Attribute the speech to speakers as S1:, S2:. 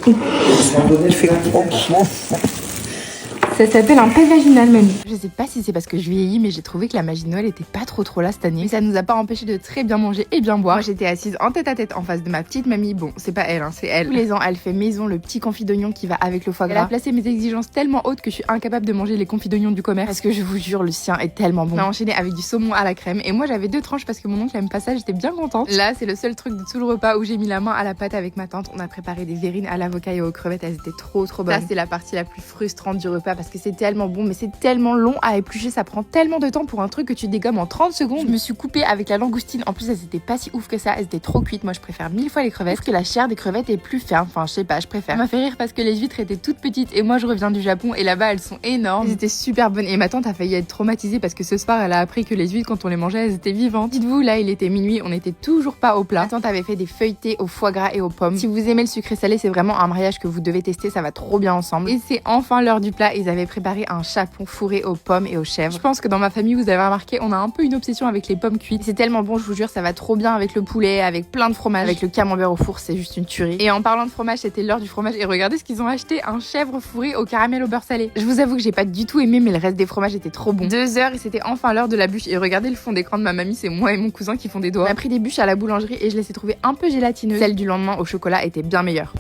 S1: Tu fais quoi?
S2: Ça s'appelle un paix vaginal, mamie. Je sais pas si c'est parce que je vieillis, mais j'ai trouvé que la magie de Noël était pas trop là cette année. Mais ça nous a pas empêché de très bien manger et bien boire. Moi, j'étais assise en tête à tête en face de ma petite mamie. Bon, c'est pas elle, hein, c'est elle. Tous les ans, elle fait maison le petit confit d'oignon qui va avec le foie gras. Elle a placé mes exigences tellement hautes que je suis incapable de manger les confits d'oignon du commerce. Parce que je vous jure, le sien est tellement bon. On a enchaîné avec du saumon à la crème. Et moi, j'avais 2 tranches parce que mon oncle aime pas ça. J'étais bien contente. Là, c'est le seul truc de tout le repas où j'ai mis la main à la pâte avec ma tante. On a préparé des verrines à l'avocat et aux crevettes. Elles étaient trop bonnes. Ça, c'est la partie la plus frustrante du repas parce que c'est tellement bon, mais c'est tellement long à éplucher, ça prend tellement de temps pour un truc que tu dégommes en 30 secondes. Je me suis coupée avec la langoustine, en plus elles étaient pas si ouf que ça, elles étaient trop cuites. Moi je préfère 1000 fois les crevettes, parce que la chair des crevettes est plus ferme, enfin je sais pas, je préfère. Ça m'a fait rire parce que les huîtres étaient toutes petites et moi je reviens du Japon et là-bas elles sont énormes. Elles étaient super bonnes et ma tante a failli être traumatisée parce que ce soir elle a appris que les huîtres quand on les mangeait elles étaient vivantes. Dites-vous, là il était minuit, on était toujours pas au plat. Ma tante avait fait des feuilletés au foie gras et aux pommes. Si vous aimez le sucré salé, c'est vraiment un mariage que vous devez tester, ça va trop bien ensemble. Et c'est enfin l'heure du plat, ils avaient préparé un chapon fourré aux pommes et aux chèvres. Je pense que dans ma famille, vous avez remarqué, on a un peu une obsession avec les pommes cuites. C'est tellement bon, je vous jure, ça va trop bien avec le poulet, avec plein de fromage, avec le camembert au four, c'est juste une tuerie. Et en parlant de fromage, c'était l'heure du fromage et regardez ce qu'ils ont acheté, un chèvre fourré au caramel au beurre salé. Je vous avoue que j'ai pas du tout aimé, mais le reste des fromages était trop bon. 2 heures et c'était enfin l'heure de la bûche et regardez le fond d'écran de ma mamie, c'est moi et mon cousin qui font des doigts. On a pris des bûches à la boulangerie et je les ai trouvées un peu gélatineuses. Celle du lendemain au chocolat était bien meilleure.